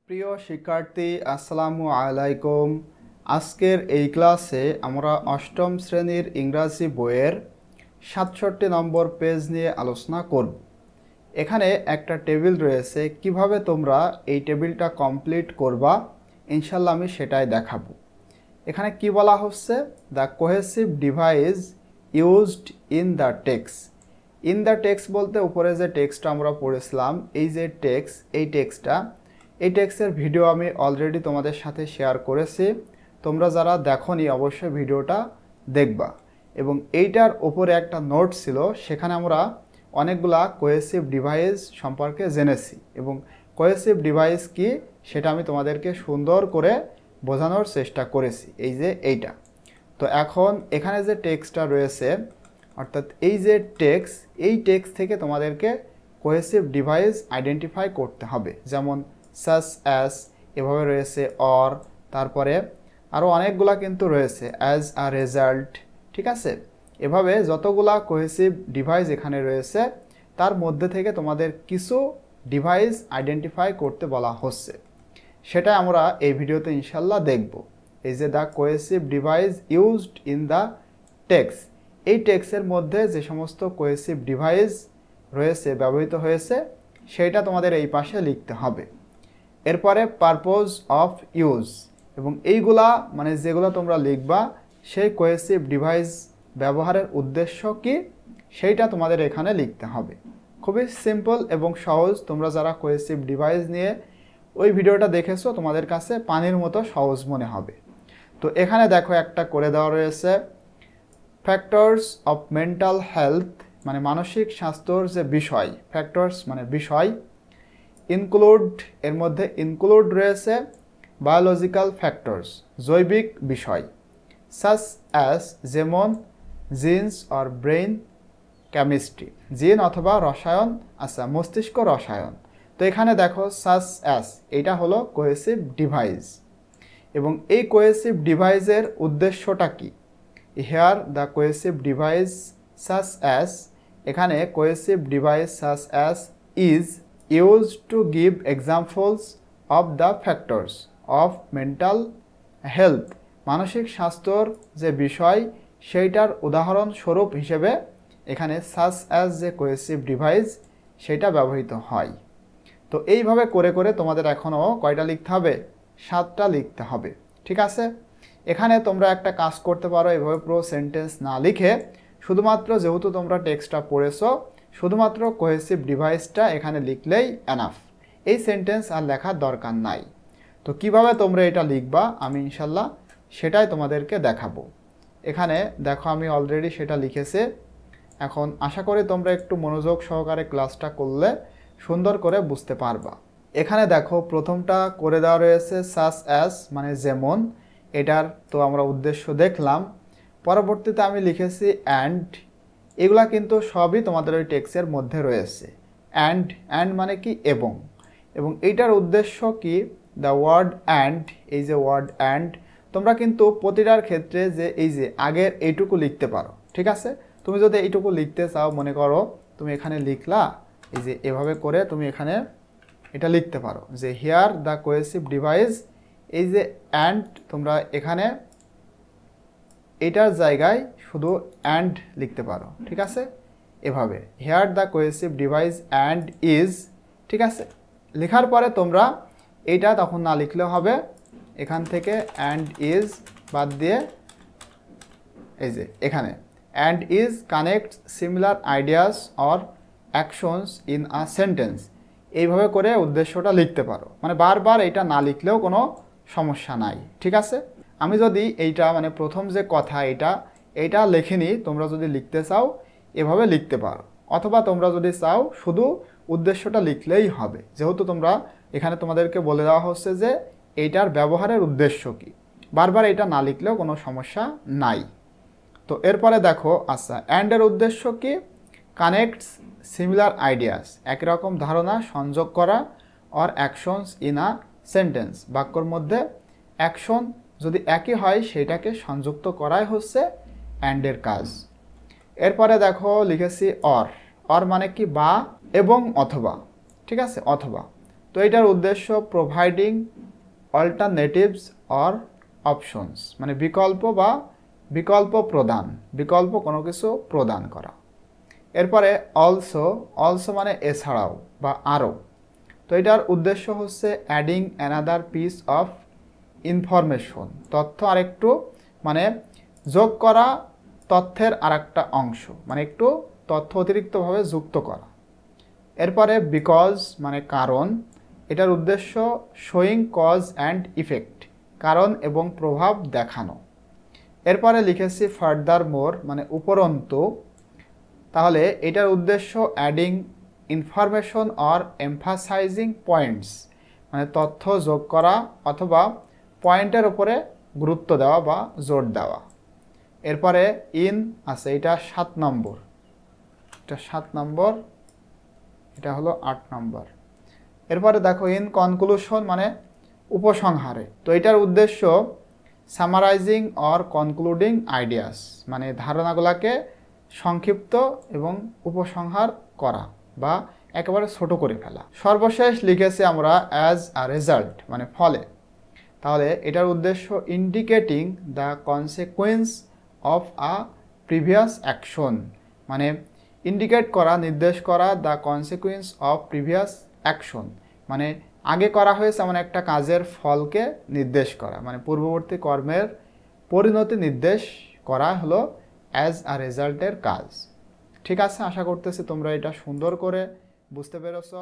প্রিয় শিক্ষার্থী, আসসালামু আলাইকুম। আজকের এই ক্লাসে আমরা অষ্টম শ্রেণীর ইংরাজি বইয়ের ৬৭ নম্বর পেজ নিয়ে আলোচনা করব। এখানে একটা টেবিল রয়েছে, কিভাবে তোমরা এই টেবিলটা কমপ্লিট করবা ইনশাল্লাহ আমি সেটাই দেখাবো। এখানে কি বলা হচ্ছে, the cohesive device used in the text. In the text বলতে উপরে যে টেক্সটটা আমরা পড়েছিলাম, এই যে টেক্সট, এই টেক্সটের ভিডিও আমি অলরেডি তোমাদের সাথে শেয়ার করেছি। তোমরা যারা দেখোনি অবশ্যই ভিডিওটা দেখবা। এবং এইটার ওপরে একটা নোট ছিল, সেখানে আমরা অনেকগুলা কোহেসিভ ডিভাইস সম্পর্কে জেনেছি এবং কোহেসিভ ডিভাইস কি সেটা আমি তোমাদেরকে সুন্দর করে বোঝানোর চেষ্টা করেছি। এই যে এইটা, তো এখন এখানে যে টেক্সটটা রয়েছে, অর্থাৎ এই যে এই টেক্সট থেকে তোমাদেরকে কোহেসিভ ডিভাইস আইডেন্টিফাই করতে হবে। যেমন সাচ অ্যাজ, এভাবে রয়েছে অর, তারপরে আরও অনেকগুলা কিন্তু রয়েছে, অ্যাজ আ রেজাল্ট। ঠিক আছে, এভাবে যতগুলা কোহেসিভ ডিভাইস এখানে রয়েছে তার মধ্যে থেকে তোমাদের কিছু ডিভাইস আইডেন্টিফাই করতে বলা হচ্ছে, সেটা আমরা এই ভিডিওতে ইনশাল্লাহ দেখব। এই যে the cohesive device used in the text, এই টেক্সটের মধ্যে যে সমস্ত কোহেসিভ ডিভাইস রয়েছে, ব্যবহৃত হয়েছে, সেইটা তোমাদের এই পাশে লিখতে হবে। এরপরে পারপোজ অফ ইউজ, এবং এইগুলা মানে যেগুলো তোমরা লিখবা সেই কোহেসিভ ডিভাইস ব্যবহারের উদ্দেশ্য কি সেইটা তোমাদের এখানে লিখতে হবে। খুবই সিম্পল এবং সহজ। তোমরা যারা কোহেসিভ ডিভাইস নিয়ে ওই ভিডিওটা দেখেছো তোমাদের কাছে পানির মতো সহজ মনে হবে। তো এখানে দেখো একটা করে দেওয়া রয়েছে, ফ্যাক্টরস অফ মেন্টাল হেলথ, মানে মানসিক স্বাস্থ্যর যে বিষয়, ফ্যাক্টরস মানে বিষয়, ইনক্লুড, এর মধ্যে ইনক্লুড রয়েছে বায়োলজিক্যাল ফ্যাক্টরস, জৈবিক বিষয়, সাচ অ্যাজ, যেমন জিনস অর ব্রেইন কেমিস্ট্রি, জিন অথবা রসায়ন, আচ্ছা মস্তিষ্ক রসায়ন। তো এখানে দেখো সাচ অ্যাজ, এটা হলো কোহেসিভ ডিভাইস এবং এই কোহেসিভ ডিভাইসের উদ্দেশ্যটা কি। Here the cohesive device such as, এখানে cohesive device such as is used to give examples of the factors of mental health, মানসিক স্বাস্থ্যর যে বিষয় সেইটার উদাহরণস্বরূপ হিসেবে এখানে সাচ অ্যাজ যে কোহেসিভ ডিভাইস সেটা ব্যবহৃত হয়। তো এইভাবে করে করে তোমাদের এখনও কয়টা লিখতে হবে, 7টা লিখতে হবে। ঠিক আছে, এখানে তোমরা একটা কাজ করতে পারো, এভাবে পুরো সেন্টেন্স না লিখে শুধুমাত্র, যেহেতু তোমরা টেক্সটটা পড়েছো, শুধুমাত্র কোহেসিভ ডিভাইসটা এখানে লিখলেই এনাফ, এই সেন্টেন্স আর লেখার দরকার নাই। তো কিভাবে তোমরা এটা লিখবা আমি ইনশাল্লাহ সেটাই তোমাদেরকে দেখাবো। এখানে দেখো আমি অলরেডি সেটা লিখেছি। এখন আশা করি তোমরা একটু মনোযোগ সহকারে ক্লাসটা করলে সুন্দর করে বুঝতে পারবা। এখানে দেখো প্রথমটা করে দেওয়া রয়েছে সাচ অ্যাজ, মানে যেমন, এটার তো আমরা উদ্দেশ্য দেখলাম। পরবর্তীতে আমি লিখেছি অ্যান্ড, এগুলা কিন্তু সবই তোমাদের ওই টেক্সটের মধ্যে রয়েছে। অ্যান্ড মানে কি এবং, এবং এইটার উদ্দেশ্য কি, দ্য ওয়ার্ড অ্যান্ড, এই যে ওয়ার্ড অ্যান্ড, তোমরা কিন্তু প্রতিটার ক্ষেত্রে যে এই যে আগের এইটুকু লিখতে পারো। ঠিক আছে, তুমি যদি এইটুকু লিখতে চাও, মনে করো তুমি এখানে লিখলা, এই যে এভাবে করে তুমি এখানে এটা লিখতে পারো যে হিয়ার দ্য কোহেসিভ ডিভাইস, এই যে অ্যান্ড, তোমরা এখানে এটার জায়গায় শুধু অ্যান্ড লিখতে পারো। ঠিক আছে, এভাবে here the cohesive device and is. ঠিক আছে, লেখার পরে তোমরা এইটা তখন না লিখলেও হবে, এখান থেকে অ্যান্ড ইজ বাদ দিয়ে এই যে এখানে and is connects similar ideas or actions in a sentence, এইভাবে করে উদ্দেশ্যটা লিখতে পারো। মানে বারবার এটা না লিখলেও কোনো সমস্যা নাই। ঠিক আছে, আমি যদি এইটা মানে প্রথম যে কথা এইটা লেখিনি, তোমরা যদি লিখতে চাও এভাবে লিখতে পারো, অথবা তোমরা যদি চাও শুধু উদ্দেশ্যটা লিখলেই হবে, যেহেতু তোমরা এখানে তোমাদেরকে বলে দেওয়া হচ্ছে যে এইটার ব্যবহারের উদ্দেশ্য কি। বারবার এটা না লিখলেও কোনো সমস্যা নাই। তো এরপরে দেখো, আচ্ছা অ্যান্ডের উদ্দেশ্য কি, কানেক্টস সিমিলার আইডিয়াস, একই রকম ধারণা সংযোগ করা, or actions in a sentence, বাক্যর মধ্যে অ্যাকশন যদি একই হয় সেটাকে সংযুক্ত করাই হচ্ছে অ্যান্ডের কাজ। এরপরে দেখো লিখেছি অর, অর মানে কি বা এবং অথবা। ঠিক আছে, অথবা তো এটার উদ্দেশ্য প্রোভাইডিং অল্টারনেটিভস অর অপশনস, মানে বিকল্প প্রদান, বিকল্প কোনো কিছু প্রদান করা। এরপরে অলসো মানে এছাড়াও বা আরও। তো এটার উদ্দেশ্য হচ্ছে adding another piece of information, তথ্য আরেকটু মানে যোগ করা, তথ্যের আরেকটা অংশ, মানে একটু তথ্য অতিরিক্তভাবে যুক্ত করা। এরপরে বিকজ মানে কারণ, এটার উদ্দেশ্য শোয়িং কজ অ্যান্ড ইফেক্ট, কারণ এবং প্রভাব দেখানো। এরপরে লিখেছি ফার্দার মোর মানে উপরন্তু। তাহলে এটার উদ্দেশ্য adding information or emphasising points, মানে তথ্য যোগ করা অথবা পয়েন্টের উপরে গুরুত্ব দেওয়া বা জোর দেওয়া। এরপরে ইন আছে, এটা 7 নম্বর, এটা 7 নম্বর, এটা হলো 8 নম্বর। এরপরে দেখো ইন কনক্লুশন মানে উপসংহারে। তো এটার উদ্দেশ্য সামারাইজিং অর কনক্লুডিং আইডিয়াস, মানে ধারণাগুলোকে সংক্ষিপ্ত এবং উপসংহার করা বা একেবারে ছোট করে ফেলা। সর্বশেষ লিখেছি আমরা অ্যাজ আ রেজাল্ট মানে ফলে। তাহলে এটার উদ্দেশ্য indicating the consequence of a previous action, মানে ইন্ডিকেট করা, নির্দেশ করা, the consequence of previous action, মানে আগে করা হয়েছে এমন একটা কাজের ফলকে নির্দেশ করা, মানে পূর্ববর্তী কর্মের পরিণতি নির্দেশ করা হলো অ্যাজ আ রেজাল্টের কাজ। ঠিক আছে, আশা করতেছি তোমরা এটা সুন্দর করে বুঝতে পেরেছো।